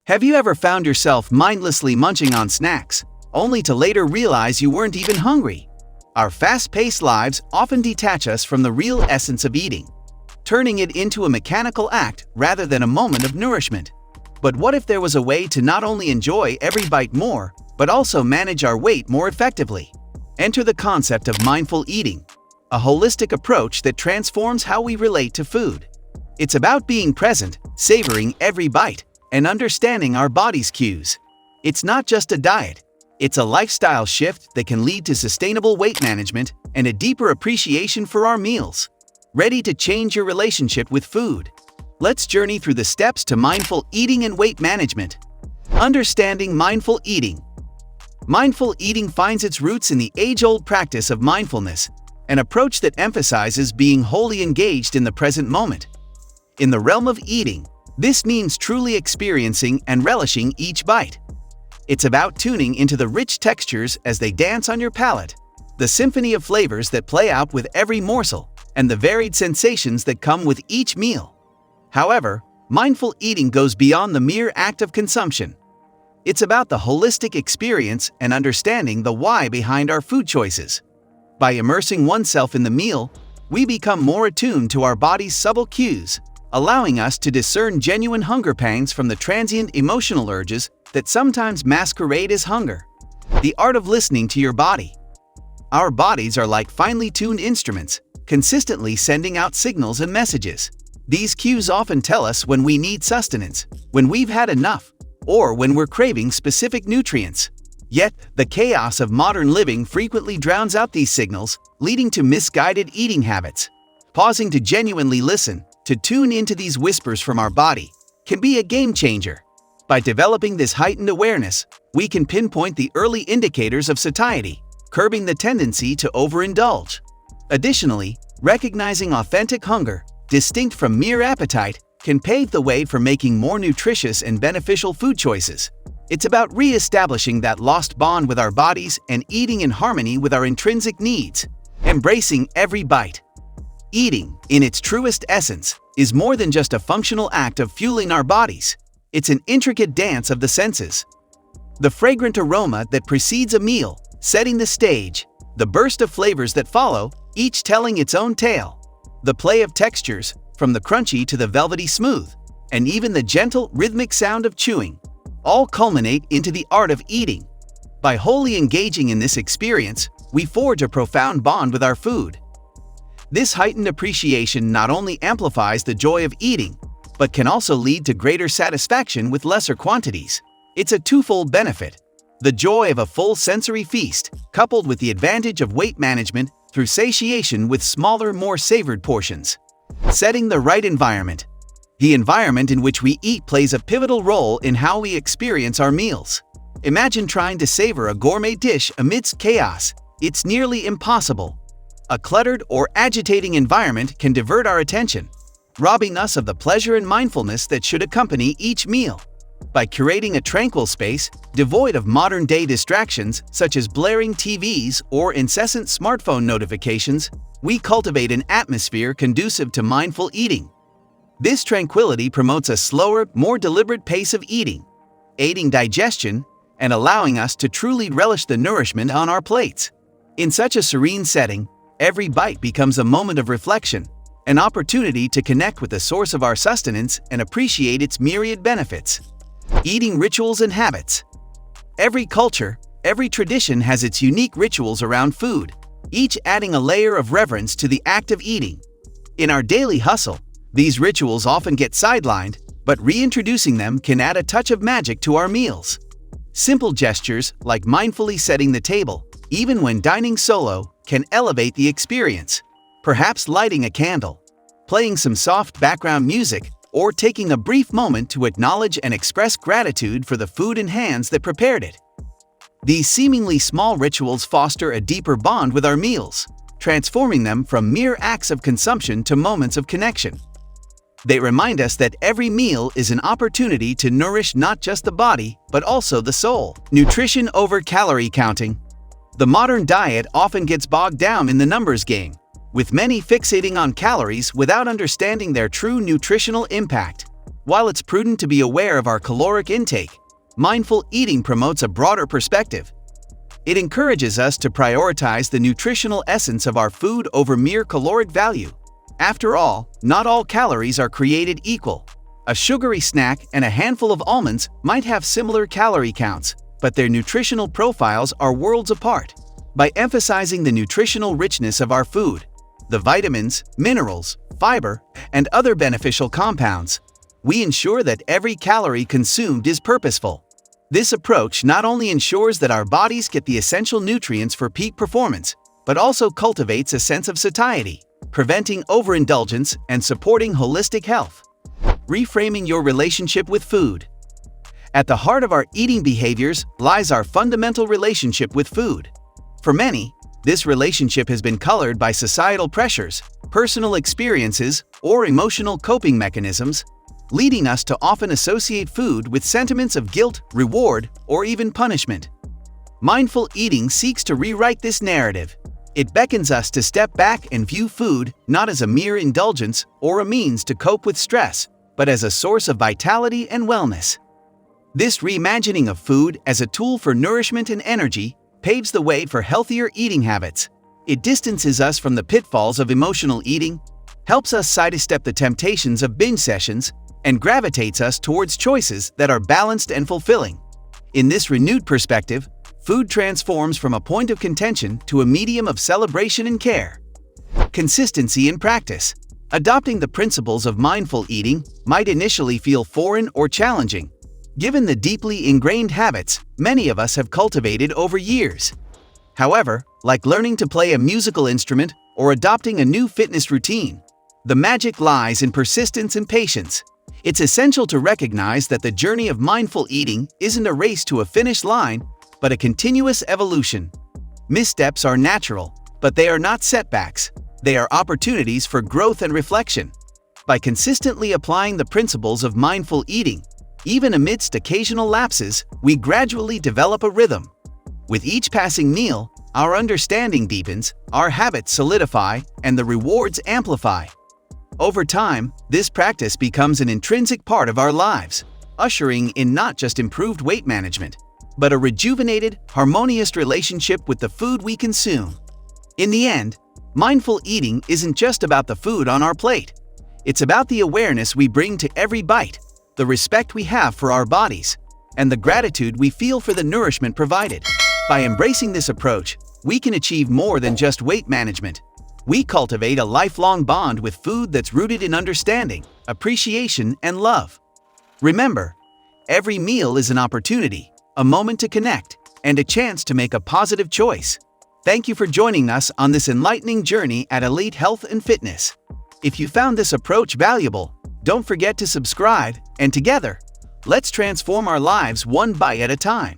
Have you ever found yourself mindlessly munching on snacks, only to later realize you weren't even hungry? Our fast-paced lives often detach us from the real essence of eating, turning it into a mechanical act rather than a moment of nourishment. But what if there was a way to not only enjoy every bite more, but also manage our weight more effectively? Enter the concept of mindful eating, a holistic approach that transforms how we relate to food. It's about being present, savoring every bite, and understanding our body's cues. It's not just a diet, it's a lifestyle shift that can lead to sustainable weight management and a deeper appreciation for our meals. Ready to change your relationship with food? Let's journey through the steps to mindful eating and weight management. Understanding mindful eating. Mindful eating finds its roots in the age-old practice of mindfulness, an approach that emphasizes being wholly engaged in the present moment. In the realm of eating, this means truly experiencing and relishing each bite. It's about tuning into the rich textures as they dance on your palate, the symphony of flavors that play out with every morsel, and the varied sensations that come with each meal. However, mindful eating goes beyond the mere act of consumption. It's about the holistic experience and understanding the why behind our food choices. By immersing oneself in the meal, we become more attuned to our body's subtle cues, allowing us to discern genuine hunger pangs from the transient emotional urges that sometimes masquerade as hunger. The art of listening to your body. Our bodies are like finely tuned instruments, consistently sending out signals and messages. These cues often tell us when we need sustenance, when we've had enough, or when we're craving specific nutrients. Yet, the chaos of modern living frequently drowns out these signals, leading to misguided eating habits. Pausing to genuinely listen, to tune into these whispers from our body, can be a game changer. By developing this heightened awareness, we can pinpoint the early indicators of satiety, curbing the tendency to overindulge. Additionally, recognizing authentic hunger, distinct from mere appetite, can pave the way for making more nutritious and beneficial food choices. It's about re-establishing that lost bond with our bodies and eating in harmony with our intrinsic needs, embracing every bite. Eating, in its truest essence, is more than just a functional act of fueling our bodies. It's an intricate dance of the senses. The fragrant aroma that precedes a meal, setting the stage, the burst of flavors that follow, each telling its own tale. The play of textures, from the crunchy to the velvety smooth, and even the gentle, rhythmic sound of chewing, all culminate into the art of eating. By wholly engaging in this experience, we forge a profound bond with our food. This heightened appreciation not only amplifies the joy of eating, but can also lead to greater satisfaction with lesser quantities. It's a twofold benefit: the joy of a full sensory feast, coupled with the advantage of weight management through satiation with smaller, more savored portions. Setting the right environment. The environment in which we eat plays a pivotal role in how we experience our meals. Imagine trying to savor a gourmet dish amidst chaos. It's nearly impossible. A cluttered or agitating environment can divert our attention, robbing us of the pleasure and mindfulness that should accompany each meal. By curating a tranquil space, devoid of modern-day distractions such as blaring TVs or incessant smartphone notifications, we cultivate an atmosphere conducive to mindful eating. This tranquility promotes a slower, more deliberate pace of eating, aiding digestion and allowing us to truly relish the nourishment on our plates. In such a serene setting, every bite becomes a moment of reflection, an opportunity to connect with the source of our sustenance and appreciate its myriad benefits. Eating rituals and habits. Every culture, every tradition has its unique rituals around food, each adding a layer of reverence to the act of eating. In our daily hustle, these rituals often get sidelined, but reintroducing them can add a touch of magic to our meals. Simple gestures, like mindfully setting the table, even when dining solo, can elevate the experience. Perhaps lighting a candle, playing some soft background music, or taking a brief moment to acknowledge and express gratitude for the food and hands that prepared it. These seemingly small rituals foster a deeper bond with our meals, transforming them from mere acts of consumption to moments of connection. They remind us that every meal is an opportunity to nourish not just the body, but also the soul. Nutrition over calorie counting. The modern diet often gets bogged down in the numbers game, with many fixating on calories without understanding their true nutritional impact. While it's prudent to be aware of our caloric intake, mindful eating promotes a broader perspective. It encourages us to prioritize the nutritional essence of our food over mere caloric value. After all, not all calories are created equal. A sugary snack and a handful of almonds might have similar calorie counts, but their nutritional profiles are worlds apart. By emphasizing the nutritional richness of our food, the vitamins, minerals, fiber, and other beneficial compounds, we ensure that every calorie consumed is purposeful. This approach not only ensures that our bodies get the essential nutrients for peak performance, but also cultivates a sense of satiety, preventing overindulgence and supporting holistic health. Reframing your relationship with food. At the heart of our eating behaviors lies our fundamental relationship with food. For many, this relationship has been colored by societal pressures, personal experiences, or emotional coping mechanisms, leading us to often associate food with sentiments of guilt, reward, or even punishment. Mindful eating seeks to rewrite this narrative. It beckons us to step back and view food not as a mere indulgence or a means to cope with stress, but as a source of vitality and wellness. This reimagining of food as a tool for nourishment and energy paves the way for healthier eating habits. It distances us from the pitfalls of emotional eating, helps us sidestep the temptations of binge sessions, and gravitates us towards choices that are balanced and fulfilling. In this renewed perspective, food transforms from a point of contention to a medium of celebration and care. Consistency in practice. Adopting the principles of mindful eating might initially feel foreign or challenging, given the deeply ingrained habits many of us have cultivated over years. However, like learning to play a musical instrument or adopting a new fitness routine, the magic lies in persistence and patience. It's essential to recognize that the journey of mindful eating isn't a race to a finish line, but a continuous evolution. Missteps are natural, but they are not setbacks. They are opportunities for growth and reflection. By consistently applying the principles of mindful eating, even amidst occasional lapses, we gradually develop a rhythm. With each passing meal, our understanding deepens, our habits solidify, and the rewards amplify. Over time, this practice becomes an intrinsic part of our lives, ushering in not just improved weight management, but a rejuvenated, harmonious relationship with the food we consume. In the end, mindful eating isn't just about the food on our plate. It's about the awareness we bring to every bite, the respect we have for our bodies, and the gratitude we feel for the nourishment provided. By embracing this approach, we can achieve more than just weight management. We cultivate a lifelong bond with food that's rooted in understanding, appreciation, and love. Remember, every meal is an opportunity, a moment to connect, and a chance to make a positive choice. Thank you for joining us on this enlightening journey at Elite Health and Fitness. If you found this approach valuable, don't forget to subscribe, and together, let's transform our lives one bite at a time.